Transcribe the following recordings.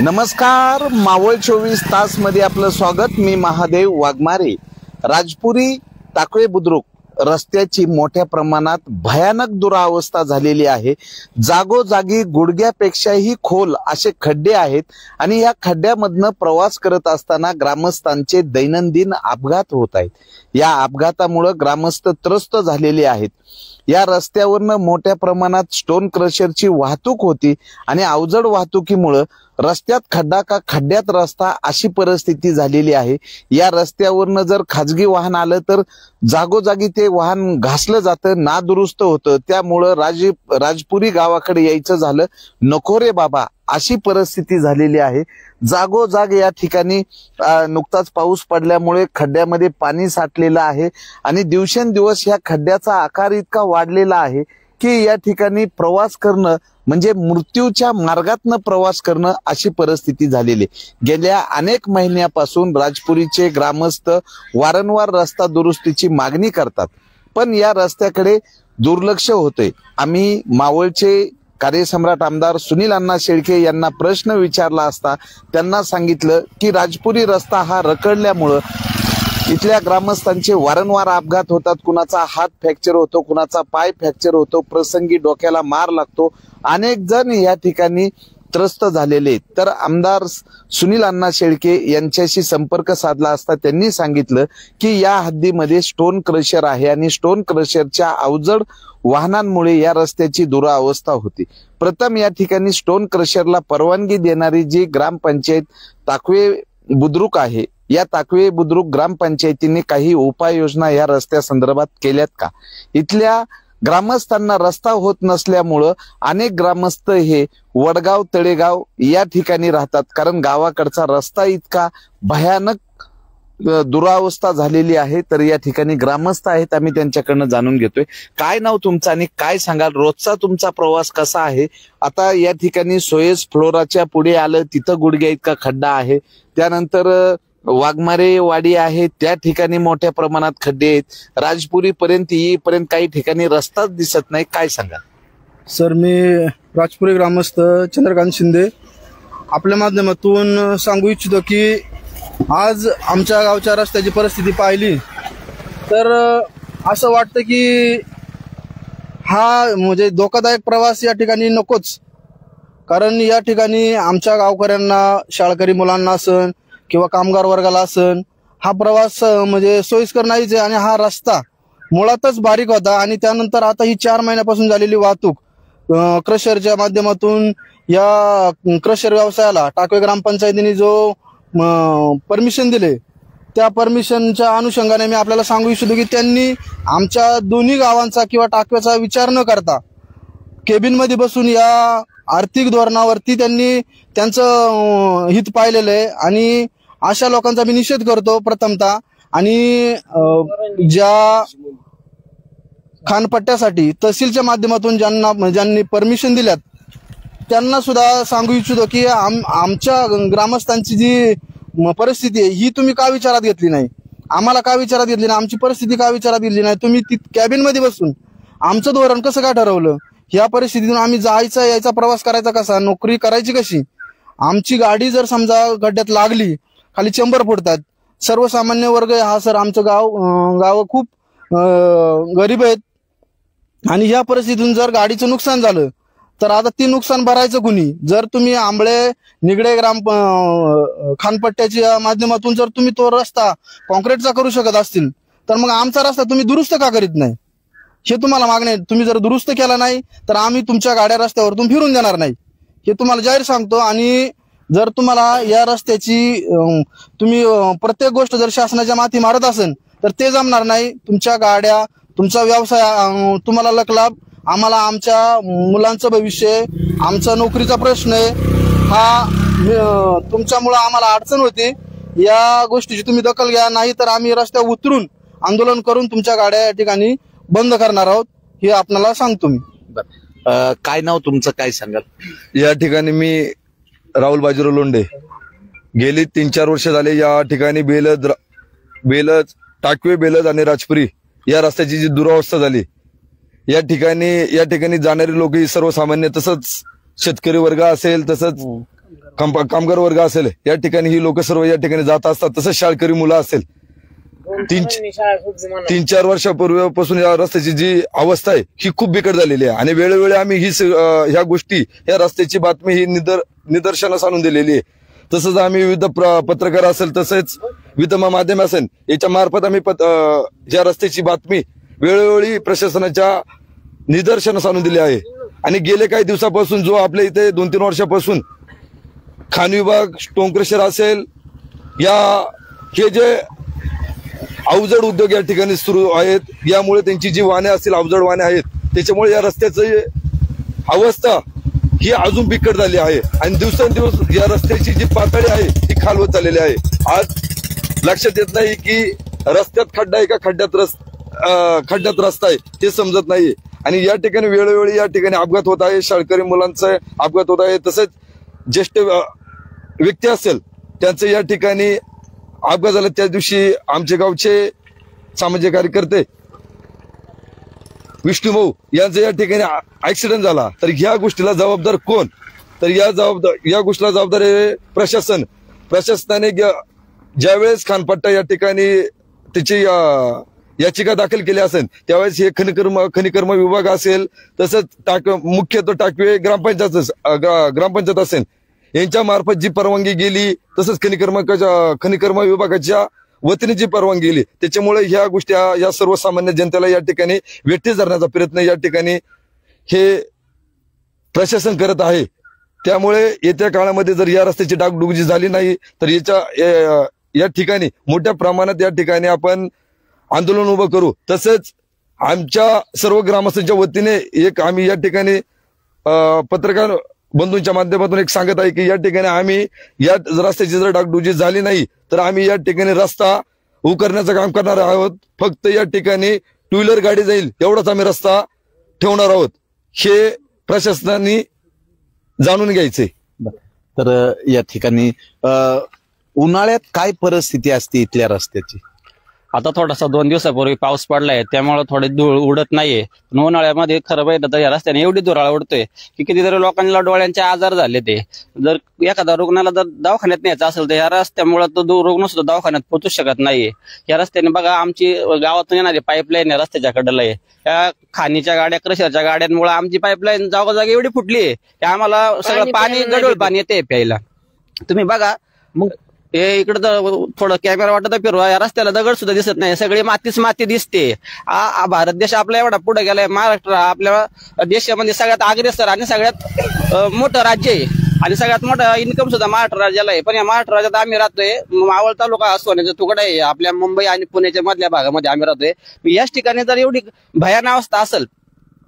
नमस्कार, मावळ 24 तास मध्ये आपलं स्वागत। मी महादेव वाघमारे। राजपुरी टाकवे बुद्रुक रस्त्याची मोठ्या प्रमाणात भयानक दुरावस्था झालेली आहे। जागोजागी गुडघ्यापेक्षाही खोल असे खड्डे आहेत आणि या खड्ड्यामधनं प्रवास करत असताना ग्रामस्थांचे दैनंदिन अपघात होत आहेत। या अपघातामुळे ग्रामस्थ त्रस्त झालेले आहेत। या रस्त्यावरनं मोठ्या प्रमाणात स्टोन क्रशरची वाहतूक होती आणि अवजड वाहतुकीमुळे रस्त्यात खड्डा का खड्ड्यात रस्ता अशी परिस्थिती झालेली आहे। या रस्त्यावरनं जर खाजगी वाहन आलं तर जागोजागी ते वाहन घासलं जातं, नादुरुस्त होतं। त्यामुळे राजपुरी गावाकडे यायचं झालं नको रे बाबा अशी परिस्थिती झालेली आहे। जागोजाग या ठिकाणी नुकताच पाऊस पडल्यामुळे खड्ड्यामध्ये पाणी साठलेलं आहे आणि दिवसेंदिवस या खड्ड्याचा आकार इतका वाढलेला आहे की या ठिकाणी प्रवास करणं म्हणजे मृत्यूच्या मार्गातनं प्रवास करणं अशी परिस्थिती झालेली। गेल्या अनेक महिन्यापासून राजपुरीचे ग्रामस्थ वारंवार रस्ता दुरुस्तीची मागणी करतात, पण या रस्त्याकडे दुर्लक्ष होते। आम्ही मावळचे कार्यसम्राट आमदार सुनील अण्णा शेळके यांना प्रश्न विचारला असता त्यांना सांगितलं की राजपुरी रस्ता हा रखडल्यामुळे इथल्या ग्रामस्थांचे वारंवार अपघात होतात। कुणाचा हात फ्रॅक्चर होतो, कुणाचा पाय फ्रॅक्चर होतो, प्रसंगी डोक्याला मार लागतो। अनेक जण या ठिकाणी त्रस्त झालेले। तर आमदार सुनील अण्णा शेळके यांच्याशी संपर्क साधला असता त्यांनी सांगितलं की या हद्दीमध्ये स्टोन क्रशर आहे आणि स्टोन क्रशरच्या अवजड वाहनांमुळे या रस्त्याची दुरावस्था होती। प्रथम या ठिकाणी स्टोन क्रशरला परवानगी देणारी जी ग्रामपंचायत टाकवे बुद्रुक आहे, या टाकवे बुद्रुक ग्रामपंचायतीने काही उपाययोजना या रस्त्या संदर्भात केल्यात का? इथल्या ग्रामस्थांना रस्ता होत नसल्यामुळं अनेक ग्रामस्थ हे वडगाव तळेगाव या ठिकाणी राहतात, कारण गावाकडचा रस्ता इतका भयानक दुरावस्था झालेली आहे। तर या ठिकाणी ग्रामस्थ आहेत, आम्ही त्यांच्याकडनं जाणून घेतोय। काय नाव तुमचं आणि काय सांगाल, रोजचा तुमचा प्रवास कसा आहे? आता या ठिकाणी सोयस फ्लोराच्या पुढे आलं तिथं गुडघ्या इतका खड्डा आहे, त्यानंतर वाघमारे वाडी आहे त्या ठिकाणी मोठ्या प्रमाणात खड्डे आहेत, राजपुरी पर्यंत येईपर्यंत काही ठिकाणी रस्ताच दिसत नाही। काय सांगा सर? मी राजपुरी ग्रामस्थ चंद्रकांत शिंदे आपल्या माध्यमातून सांगू इच्छितो की आज आमच्या गावच्या रस्त्याची परिस्थिती पाहिली तर असं वाटतं की हा म्हणजे धोकादायक प्रवास या ठिकाणी नकोच। कारण या ठिकाणी आमच्या गावकऱ्यांना, शाळकरी मुलांना असन किंवा कामगार वर्गाला असन हा प्रवास म्हणजे सोयीस्कर नाहीच आहे। आणि हा रस्ता मुळातच बारीक होता आणि त्यानंतर आता ही 4 महिन्यापासून झालेली वाहतूक क्रशरच्या माध्यमातून या क्रशर व्यवसायाला टाकवे ग्रामपंचायतीने जो परमिशन दिले त्या परमिशनच्या अनुषंगाने मी आपल्याला सांगू इच्छितो की त्यांनी आमच्या दोन्ही गावांचा किंवा टाकव्याचा विचार न करता केबिन मध्ये बसून या आर्थिक धोरणावरती त्यांनी त्यांचं हित पाहिलेलं आहे। आणि अशा लोकांचा मी निषेध करतो प्रथमतः। आणि ज्या खानपट्ट्यासाठी तहसीलच्या माध्यमातून ज्यांनी परमिशन दिल्यात त्यांना सुद्धा सांगू इच्छितो की आमच्या ग्रामस्थांची जी परिस्थिती आहे ही तुम्ही का विचारात घेतली नाही, आम्हाला का विचारात घेतली नाही, आमची परिस्थिती का विचारात घेतली नाही? तुम्ही कॅबिन मध्ये बसून आमचं धोरण कसं काय ठरवलं? या परिस्थितीतून आम्ही जायचा यायचा प्रवास करायचा कसा, नोकरी करायची कशी? आमची गाडी जर समजा गड्ड्यात लागली, खाली चेंबर फुटतात, सर्वसामान्य वर्ग हा सर आमचं गाव खूप गरीब आहेत आणि या परिस्थितीतून जर गाडीचं नुकसान झालं तर आता ती नुकसान भरायचं कुणी? जर तुम्ही आंबळे निगडे खानपट्ट्याच्या माध्यमातून जर तुम्ही तो रस्ता कॉन्क्रीटचा करू शकत असतील तर मग आमचा रस्ता तुम्ही दुरुस्त का करीत नाही? हे तुम्हाला मागणी आहे। तुम्ही जर दुरुस्त केला नाही तर आम्ही तुमच्या गाड्या रस्त्यावरतून फिरून देणार नाही, हे तुम्हाला जाहीर सांगतो। आणि जर तुम्हाला या रस्त्याची तुम्ही प्रत्येक गोष्ट जर शासनाच्या माथी मारत असेल तर ते जमणार नाही। तुमच्या गाड्या, तुमचा व्यवसाय तुम्हाला लकलाभ, आम्हाला आमच्या मुलांचं भविष्य, आमचा नोकरीचा प्रश्न आहे, हा तुमच्यामुळे आम्हाला अडचण होते। या गोष्टीची तुम्ही दखल घ्या, नाही तर आम्ही रस्त्यावर उतरून आंदोलन करून तुमच्या गाड्या या ठिकाणी बंद करणार आहोत, हे आपल्याला सांगतो मी। काय नाव तुमचं, काय सांगाल? या ठिकाणी मी राहुल बाजीराव लोंढे, गेली 3-4 वर्ष झाले या ठिकाणी बेलज टाकवे बेलज आणि राजपुरी या रस्त्याची जी दुरावस्था झाली, या ठिकाणी जाणारे लोक सर्वसामान्य तसंच शेतकरी वर्ग असेल, तसंच कामगार वर्ग असेल, या ठिकाणी ही लोक सर्व या ठिकाणी जात असतात. तसंच शाळकरी मुलं असेल. 3-4 वर्षापूर्वीपासून या रस्त्याची जी अवस्था आहे ही खूप बिकट झालेली आहे आणि वेळोवेळी आम्ही ह्या गोष्टी, या रस्त्याची बातमी ही निदर्शनास आणून दिलेली आहे. तसंच आम्ही विविध पत्रकार असेल, तसेच विविध माध्यम असेल, याच्या मार्फत आम्ही या रस्त्याची बातमी वेळोवेळी प्रशासनाच्या निदर्शनास आणून दिली आहे. आणि गेले काही दिवसापासून जो आपल्या इथे 2-3 वर्षापासून खाण विभाग, स्टोन क्रशर असेल, हे जे अवजड उद्योग या ठिकाणी सुरू आहेत, यामुळे त्यांची जी वाहने असतील, अवजड वाहने आहेत, त्याच्यामुळे या रस्त्याची अवस्था ही अजून बिकट झाली आहे. आणि दिवसेंदिवस या रस्त्याची जी पातळी आहे ती खालवत चाललेली आहे. आज लक्षात येत नाही की रस्त्यात खड्डा आहे का खड्ड्यात रस्ता आहे हे समजत नाहीये. आणि या ठिकाणी वेळोवेळी या ठिकाणी अपघात होत आहे, शाळकरी मुलांचा अपघात होत आहे, तसेच ज्येष्ठ व्यक्ती असेल त्यांचे या ठिकाणी अपघात झाला. त्या दिवशी आमचे गावचे सामाजिक कार्यकर्ते विष्णू भाऊ यांचा या ठिकाणी ऍक्सिडेंट झाला. तर ह्या गोष्टीला जबाबदार कोण? तर या गोष्टीला जबाबदार आहे प्रशासन. प्रशासनाने ज्यावेळेस खानपट्टा या ठिकाणी त्याची याचिका दाखल केली असेल, त्यावेळेस हे खनिकर्म विभाग असेल, तसंच मुख्यतः टाकवे ग्रामपंचायत असेल, यांच्या मार्फत जी परवानगी गेली, तसंच खनिकर्म विभागाच्या वतीने जी परवानगी गेली, त्याच्यामुळे ह्या गोष्टी या सर्वसामान्य जनतेला या ठिकाणी वेठीस धरण्याचा प्रयत्न या ठिकाणी हे प्रशासन करत आहे. त्यामुळे येत्या काळामध्ये जर या रस्त्याची डागडुजी झाली नाही तर या ठिकाणी मोठ्या प्रमाणात या ठिकाणी आपण आंदोलन उभं करू. तसंच आमच्या सर्व ग्रामस्थांच्या वतीने आम्ही या ठिकाणी पत्रकार बंधूंच्या माध्यमातून सांगत आहे की या ठिकाणी आम्ही या रस्त्याची जर डागडुजी झाली नाही तर आम्ही या ठिकाणी रस्ता उकरण्याचं काम करणार आहोत. फक्त या ठिकाणी 2 व्हीलर गाडी जाईल एवढाच आम्ही रस्ता ठेवणार आहोत, हे प्रशासनाने जाणून घ्यायचे. तर या ठिकाणी उन्हाळ्यात काय परिस्थिती असते इथल्या रस्त्याची? आता थोडासा 2 दिवसापूर्वी पाऊस पडलाय, त्यामुळे थोडी धूळ उडत नाहीये. पण उन्हाळ्यामध्ये खरं पाहिलं तर या रस्त्याने एवढी धुराळ उडतोय की कितीतरी लोकांना डोळ्यांचे आजार झाले. ते जर एखाद्या रुग्णाला जर दवाखान्यात न्यायचं असेल तर या रस्त्यामुळे तो रुग्ण सुद्धा दवाखान्यात पोहोचू शकत नाहीये. या रस्त्याने बघा, आमची गावातून येणारी पाईपलाईन या रस्त्याच्या कडेला आहे. या खाणीच्या गाड्या, क्रशरच्या गाड्यांमुळे आमची पाईपलाईन जागोजागी एवढी फुटली आहे की आम्हाला सगळं पाणी, गढूळ पाणी येते प्यायला. तुम्ही बघा, मग हे इकडे तर थोडं कॅमेरा वाटत फिरवा, या रस्त्याला दगड सुद्धा दिसत नाही, सगळी मातीच माती दिसते. भारत देश आपला एवढा पुढे गेलाय. महाराष्ट्र आपल्या देशामध्ये सगळ्यात अग्रेसर आणि सगळ्यात मोठं राज्य आहे आणि सगळ्यात मोठं इन्कम सुद्धा महाराष्ट्र राज्याला आहे. पण या महाराष्ट्र राज्यात आम्ही राहतोय, मावळ तालुका सोन्याचा तुकडा आहे, आपल्या मुंबई आणि पुण्याच्या मधल्या भागामध्ये आम्ही राहतोय. याच ठिकाणी जर एवढी भयानक अवस्था असेल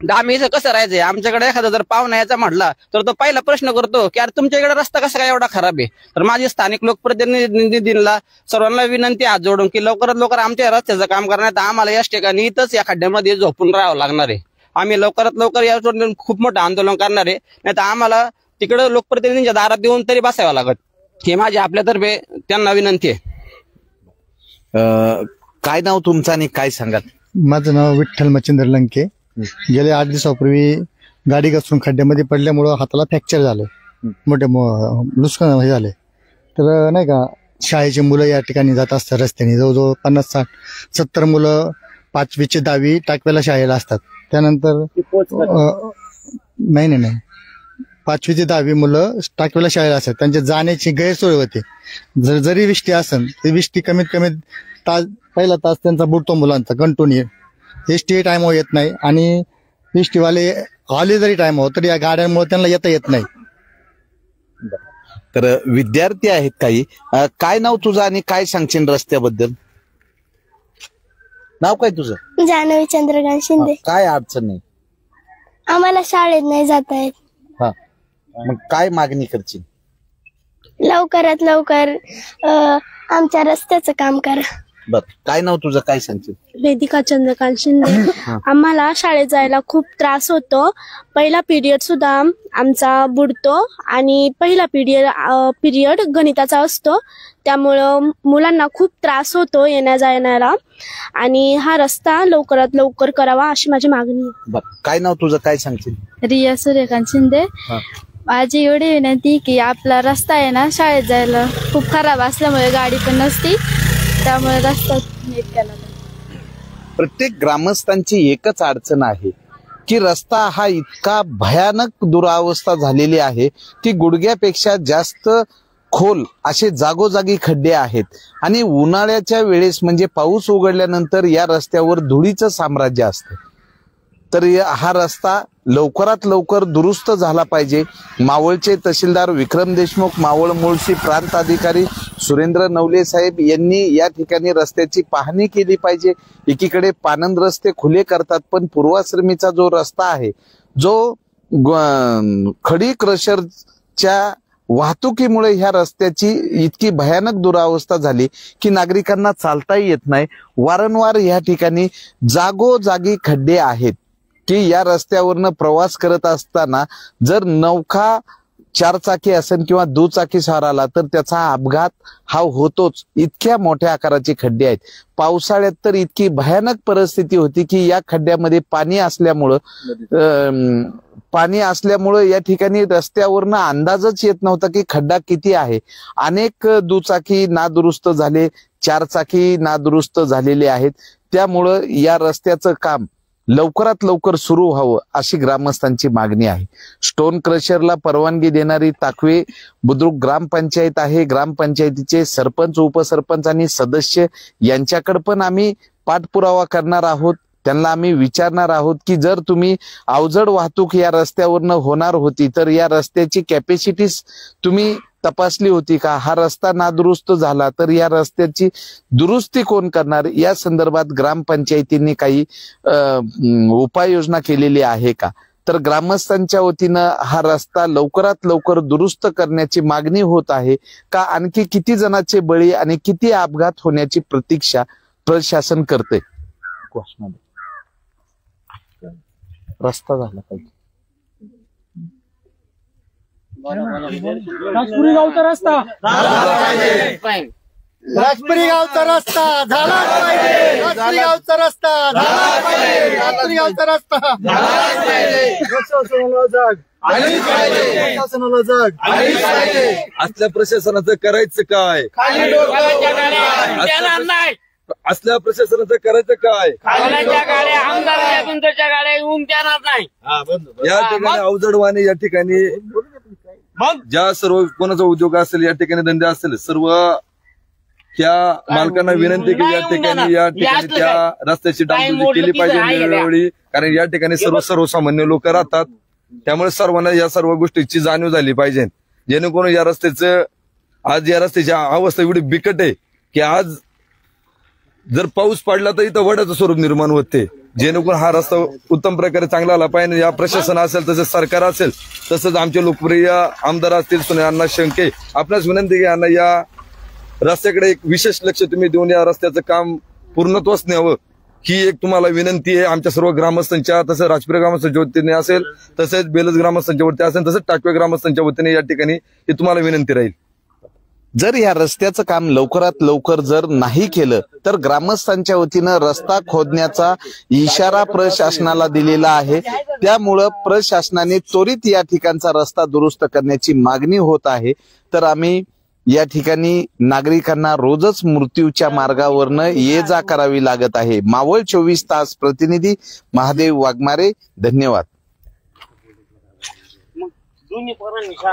तर आम्ही इथं कसं राहायचंय? आमच्याकडे एखादा जर पाहुणा याचा म्हटला तर तो पहिला प्रश्न करतो की अरे तुमच्या इकडे रस्ता कसा काय एवढा खराब आहे? तर माझी स्थानिक लोकप्रतिनिधींना सर्वांना विनंती हात जोडून की लवकरात लवकर आमच्या रस्त्याचं काम करण्यात आम्हाला याच ठिकाणी इथंच या खड्ड्यामध्ये झोपून राहावं लागणार आहे. आम्ही लवकरात लवकर यावर खूप मोठं आंदोलन करणार आहे, नाही तर आम्हाला तिकडे लोकप्रतिनिधींच्या दारात देऊन तरी बसावं लागत. हे माझी आपल्यातर्फे त्यांना विनंती आहे. काय नाव तुमचं आणि काय सांगाल? माझं नाव विठ्ठल मच्छिंद्र लंके. गेले 8 दिवसापूर्वी गाडी घसरून खड्ड्यामध्ये पडल्यामुळं हाताला फ्रॅक्चर झालं, मोठे नुकसान झाले. तर नाही का, शाळेची मुलं या ठिकाणी जात असतात रस्त्याने, जवळजवळ 50-60-70 मुलं 5वी ते 10वी टाकव्याला शाळेला असतात. त्यानंतर नाही 5वी ते 10वी मुलं टाकव्याला शाळेला असतात. त्यांच्या जाण्याची गैरसोय होते. जरी विष्टी असेल तर विष्टी कमीत कमी पहिला तास त्यांचा बुडतो मुलांचा कंटिन्यू. एसटी टाइमवर येत नाही आणि एसटीवाले आले जरी टाइमवर तरी या गाड्यांमुळे त्यांना येता येत नाही. तर विद्यार्थी आहेत काही. काय नाव तुझं आणि काय सांगशील रस्त्याबद्दल? नाव काय तुझं? जान्हवी चंद्रकांत शिंदे. काय अडचण नाही? आम्हाला शाळेत नाही जाता येत. हा, मग काय मागणी करशील? लवकरात लवकर आमच्या रस्त्याचं काम करा. बर, काय नाव तुझं, काय सांगशील? वेदिका चंद्रकांत शिंदे. आम्हाला शाळेत जायला खूप त्रास होतो. पहिला पिरियड सुद्धा आमचा बुडतो आणि पहिला पिरियड गणिताचा असतो, त्यामुळं मुलांना खूप त्रास होतो येण्या जाण्याला आणि हा रस्ता लवकरात लवकर करावा अशी माझी मागणी आहे. काय नाव तुझं, काय सांगशील? रिया सूर्यकांत शिंदे. माझी एवढी विनंती की आपला रस्ता आहे ना शाळेत जायला खूप खराब असल्यामुळे गाडी पण नसती, त्यामुळे रस्ता नीट केला पाहिजे. प्रत्येक ग्रामस्थांची एकच अडचण आहे की रस्ता हा इतका भयानक दुरावस्था झालेली आहे की गुडघ्यापेक्षा जास्त खोल असे जागोजागी खड्डे आहेत आणि उन्हाळ्याच्या वेळेस म्हणजे पाऊस उघडल्यानंतर या रस्त्यावर धुळीचं साम्राज्य असतं. तर हा रस्ता लवकरात लवकर दुरुस्त झाला पाहिजे. मावळचे तहसीलदार विक्रम देशमुख, मावळ मुळशी प्रांत अधिकारी सुरेंद्र नवले साहेब यांनी या ठिकाणी रस्त्याची पाहणी केली पाहिजे. एकीकडे पानंद रस्ते खुले करतात, पण पूर्वाश्रमीचा जो रस्ता आहे, जो खडी क्रशरच्या वाहतुकीमुळे ह्या रस्त्याची इतकी भयानक दुरावस्था झाली की नागरिकांना चालताही येत नाही. वारंवार या ठिकाणी जागोजागी खड्डे आहेत की या रस्त्यावरनं प्रवास करत असताना जर नौका चारचाकी असेल किंवा दुचाकी स्वार आला तर त्याचा अपघात हा होतोच. इतक्या मोठ्या आकाराचे खड्डे आहेत. पावसाळ्यात तर इतकी भयानक परिस्थिती होती की या खड्ड्यामध्ये पाणी असल्यामुळं या ठिकाणी रस्त्यावरनं अंदाजच येत नव्हता की खड्डा किती आहे. अनेक दुचाकी नादुरुस्त झाले, चारचाकी नादुरुस्त झालेले आहेत. त्यामुळं या रस्त्याचं काम लवकरात लवकर सुरू व्हावं अशी ग्रामस्थांची मागणी आहे. स्टोन क्रशरला परवानगी देणारी ताकवे बुद्रुक ग्रामपंचायत आहे. ग्रामपंचायतीचे सरपंच, उपसरपंच आणि सदस्य यांच्याकडे पण आम्ही पाठपुरावा करणार आहोत. त्यांना आम्ही विचारणार आहोत की जर तुम्ही अवजड वाहतूक या रस्त्यावरनं होणार होती तर या रस्त्याची कॅपॅसिटी तुम्ही तपासली होती का? हा रस्ता नादुरुस्त झाला तर या रस्त्याची दुरुस्ती कोण करणार? या संदर्भात ग्रामपंचायतींनी काही उपाययोजना केलेली आहे का? तर ग्रामस्थांच्या वतीनं हा रस्ता लवकरात लवकर दुरुस्त करण्याची मागणी होत आहे का? आणखी किती जणांचे बळी आणि किती अपघात होण्याची प्रतीक्षा प्रशासन करते? रस्ता झाला पाहिजे. राजपुरी गावचा रस्ता राजपुरी गावचा रस्ता झाला पाहिजे. राजपुरी गावचा रस्ता झाला पाहिजे. राजपुरी गावचा रस्ता प्रशासनाला जाग असल्या प्रशासनाचं करायचं काय? असल्या प्रशासनाचं करायचं काय? या ठिकाणी अवजडवाने या ठिकाणी ज्या सर्व कोणाचा उद्योग असेल, या ठिकाणी धंदे असेल, सर्व त्या मालकांना विनंती की या ठिकाणी त्या रस्त्याची डागडुजी केली पाहिजे वेळोवेळी. कारण या ठिकाणी सर्वसामान्य लोक राहतात. त्यामुळे सर्वांना या सर्व गोष्टीची जाणीव झाली पाहिजे, जेणेकरून या रस्त्याची अवस्था एवढी बिकट आहे की आज जर पाऊस पडला तर इथं वड्याचं स्वरूप निर्माण होते. जेणेकरून हा रस्ता उत्तम प्रकारे चांगला आला पाहिजे. या प्रशासन असेल, तसंच सरकार असेल, तसंच आमचे लोकप्रिय आमदार असतील सुनील अण्णा शंके, आपल्याच विनंती की यांना या रस्त्याकडे एक विशेष लक्ष तुम्ही देऊन या रस्त्याचं काम पूर्णत्वास न्यावं ही एक तुम्हाला विनंती आहे. आमच्या सर्व ग्रामस्थांच्या, तसंच राजपुरी ग्रामस्थांच्या वतीने असेल, तसेच बेलज ग्रामस्थांच्या वतीने असेल, तसंच टाकवे ग्रामस्थांच्या वतीने या ठिकाणी ही तुम्हाला विनंती राहील. जर या रस्त्याचं काम लवकरात लवकर जर नाही केलं तर ग्रामस्थांच्या वतीनं रस्ता खोदण्याचा इशारा प्रशासनाला दिलेला आहे. त्यामुळं प्रशासनाने त्वरित या ठिकाणचा रस्ता दुरुस्त करण्याची मागणी होत आहे. तर आम्ही या ठिकाणी नागरिकांना रोजच मृत्यूच्या मार्गावरनं ये जा करावी लागत आहे. मावळ 24 तास प्रतिनिधी महादेव वाघमारे, धन्यवाद.